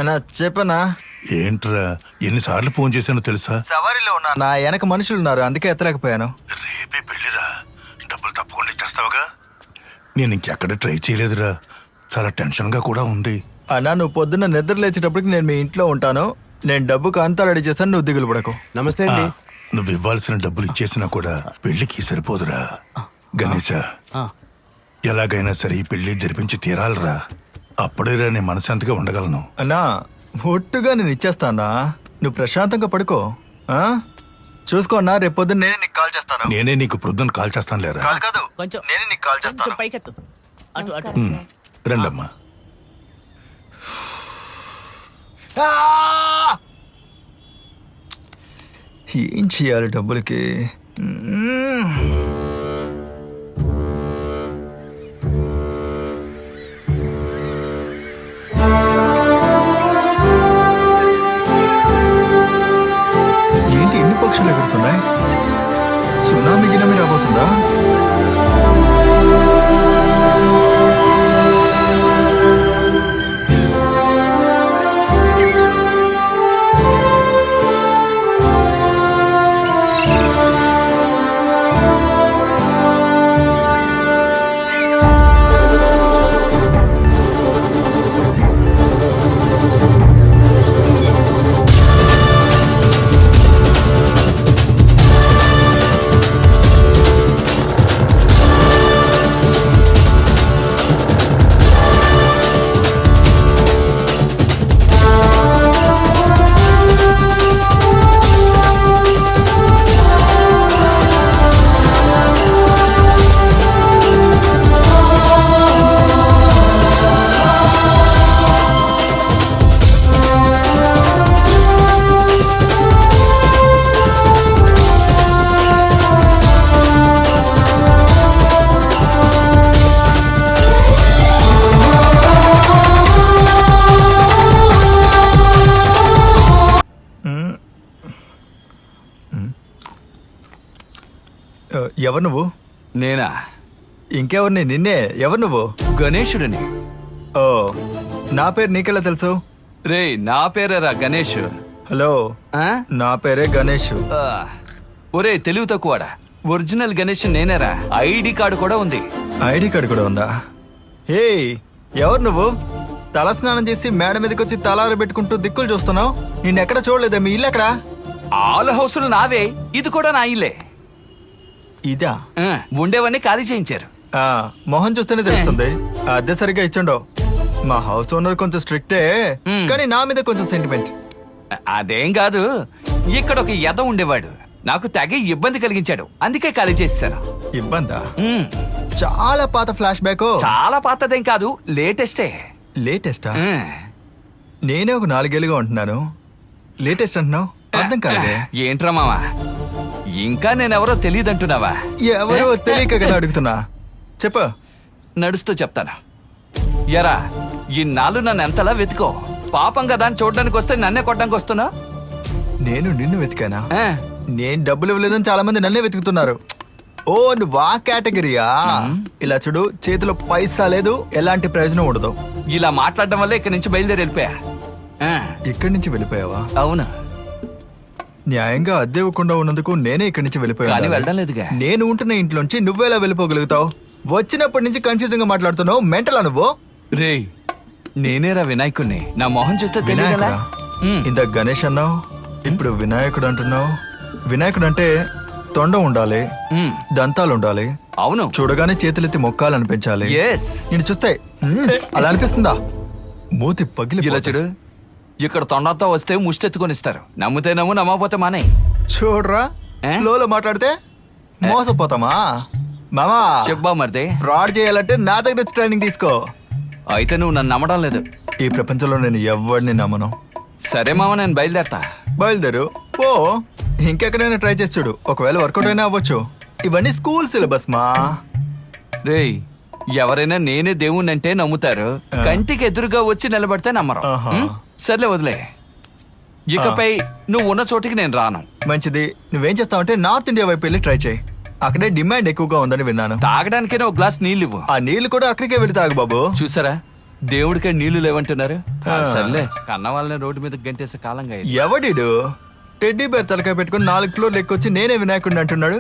అన్నా చెప్పనా? ఏంట్రా ఎన్నిసార్లు ఫోన్ చేశానో తెలుసా? సవారీలో ఉన్నా, నా వెనక మనుషులు ఉన్నారు, అందుకే ఎత్తలేకపోయాను. రేపే పెళ్ళిరా, డబ్బులు తప్పకుండా ఇచ్చేస్తావుగా? నేను ఇంకెక్కడ ట్రై చేయలేదురా, చాలా టెన్షన్గా కూడా ఉంది. అన్నా నువ్వు పొద్దున్న నిద్ర లేచేటప్పటికి నేను మీ ఇంట్లో ఉంటాను. నేను డబ్బుకు అంతా రెడీ చేశాను, నువ్వు దిగులు పడకు. నమస్తే అండి. నువ్వు ఇవ్వాల్సిన డబ్బులు ఇచ్చేసినా కూడా పెళ్లికి సరిపోదురా గణేశ. ఎలాగైనా సరే ఈ పెళ్లి జరిపించి తీరాలరా, అప్పుడేరా నేను మనశాంతిగా ఉండగలను. అన్నా ఒట్టుగా నేను ఇచ్చేస్తానా, నువ్వు ప్రశాంతంగా పడుకో. చూసుకో అన్నా, రేపు పొద్దున్న నేనే నీకు కాల్ చేస్తాను. నేనే నీకు ప్రొద్దున కాల్ చేస్తాను లేరా? కాల్ కాదు, కొంచెం నేనే నీకు కాల్ చేస్తాను. పైకెత్తు. అటు అటు రండమ్మా. ఏం చేయాలి డబ్బులకి? ఏంటి ఎన్ని పక్షులు ఎగురుతున్నాయి? సునామీ గినమి రాబోతుందా? ఎవరు నువ్వు? నేనా? ఇంకెవరిని? నిన్నే. ఎవరు నువ్వు? గణేశుడిని. ఓ, నా పేరు నీకెలా తెలుసు? రే నా పేరేరా గణేష్. హలో, ఆ? నా పేరే గణేష్. ఒరే తెలివి తక్కువాడా, ఒరిజినల్ గణేష్ నేనేరా. ఐడి కార్డు కూడా ఉంది. ఐడి కార్డు కూడా ఉందా? ఏ ఎవరు నువ్వు? తల స్నానం చేసి మేడ మీదకి వచ్చి తలారు పెట్టుకుంటూ దిక్కులు చూస్తున్నావు. నిన్నెక్కడ చూడలేదా? మీ ఇల్లు ఎక్కడా? ఆల్ హౌసులు నావే, ఇది కూడా నా ఇల్లే. ఇదా? ఉండేవన్నీ ఖాళీ చేయించారు. మొహం చూస్తేనే తెలుస్తుంది. అద్దె సరిగ్గా ఇచ్చిండో. మా హౌస్ ఓనర్ కొంచెం స్ట్రిక్టే, కానీ నా మీద కొంచెం సెంటిమెంట్. అదేం కాదు, ఇక్కడ ఒక ఎద ఉండేవాడు, నాకు తెగ ఇబ్బంది కలిగించాడు, అందుకే ఖాళీ చేసేసాను. ఇబ్బందా? చాలా పాత ఫ్లాష్ బ్యాక్. చాలా పాతదేం కాదు, లేటెస్టే. లేటెస్టా? నేనే ఒక 4 ఏళ్ళుగా ఉంటున్నాను, లేటెస్ట్ అంటున్నావు? అర్థం కాదే. ఏంట్రా మావా, ఇంకా నేనెవరో తెలియదంటున్నావా? ఎవరో తెలియక కదా అడుగుతున్నా. చెప్పు. నడుస్తూ చెప్తాను. ఎరా ఇన్నాళ్ళు నన్ను ఎంతలా వెతుకో, పాపం కదా అని చూడడానికి వస్తే నన్నే కొట్టడానికి వస్తున్నా. నేను నిన్ను వెతికానా? నేను డబ్బులు ఇవ్వలేదని చాలా మంది నన్నే వెతుకుతున్నారు. ఓ నువ్వు ఆ కేటగిరీయా? ఇలా చూడు, చేతిలో పైసా లేదు, ఎలాంటి ప్రయోజనం ఉండదు. ఇలా మాట్లాడడం వల్ల ఇక్కడి నుంచి బయలుదేరి వెళ్ళిపోయా. ఇక్కడి నుంచి వెళ్ళిపోయావా? అవును. న్యాయంగా అద్దె ఇవ్వకుండా ఉన్నందుకు నేనే ఇక్కడి నుంచి కానీ వెళ్ళడం లేదుగా. నేను ఉంటున్న ఇంట్లోంచి నువ్వెలా వెళ్ళిపోగలుగుతావు? వచ్చినప్పటి నుంచి కన్ఫ్యూజింగ్ గా మాట్లాడుతున్నావు. మెంటలా నువ్వు? రే నేనేరా వినాయకుడిని, నా మొహం చూస్తే తెలియదా? ఇందాక గణేష్ అన్నావు, ఇప్పుడు వినాయకుడు అంటున్నావు. వినాయకుడు అంటే తొండ ఉండాలి, దంతాలు ఉండాలి. అవును. చూడగానే చేతులెత్తి మొక్కాలనిపించాలి. నేను చూస్తే అలా అనిపిస్తుందా? మూతి పగిలి. ఇలా చూడు, ఇక్కడ తొండతో వస్తే ముష్టెత్తుకొనిస్తారు. నమ్మితే నమ్ము, నమ్మకపోతే మానే. చూడరా, ఫ్లోలో మాట్లాడితే మోసపోతామా? మామా చెప్పా మరిదే. ఫ్రాడ్ చేయాలంటే నా దగ్గర ట్రైనింగ్ తీసుకో. అయితే నువ్వు నన్ను నమ్మడం లేదు. ఈ ప్రపంచంలో నేను ఎవరిని నమ్మను. సరే మామ, నేను బయలుదేరతా. బయలుదేరు ఓ, ఇంకెక్కడైనా ట్రై చేసి చూడు, ఒకవేళ వర్కౌట్ అయినా అవ్వచ్చు. ఇవన్నీ స్కూల్ సిలబస్ మా. రేయ్ ఎవరైనా నేనే దేవుణ్ణి అంటే నమ్ముతారు, కంటికి ఎదురుగా వచ్చి నిలబడితే నమ్మరు. సర్లే వదిలే, ఇకపై నువ్వు ఉన్న చోటికి నేను రాను. మంచిది. నువ్వేం చేస్తావంటే నార్త్ ఇండియా వైపు వెళ్ళి ట్రై చేయి, అక్కడే డిమాండ్ ఎక్కువగా ఉందని విన్నాను. తాగడానికైనా ఒక గ్లాస్ నీళ్ళు ఇవ్వు. ఆ నీళ్లు కూడా అక్కడికే వెళ్ళి తాగు బాబు. చూసారా, దేవుడికే నీళ్లు లేవంటున్నారు సర్లే కన్న వాళ్ళని రోడ్డు మీద గంటేసే కాలంగా ఇది. ఎవడిడు టెడ్డీ బేర్ తలకాయ పెట్టుకుని 4 ఫ్లోర్లు ఎక్కొచ్చి నేనే వినాయకుడిని అంటున్నాడు.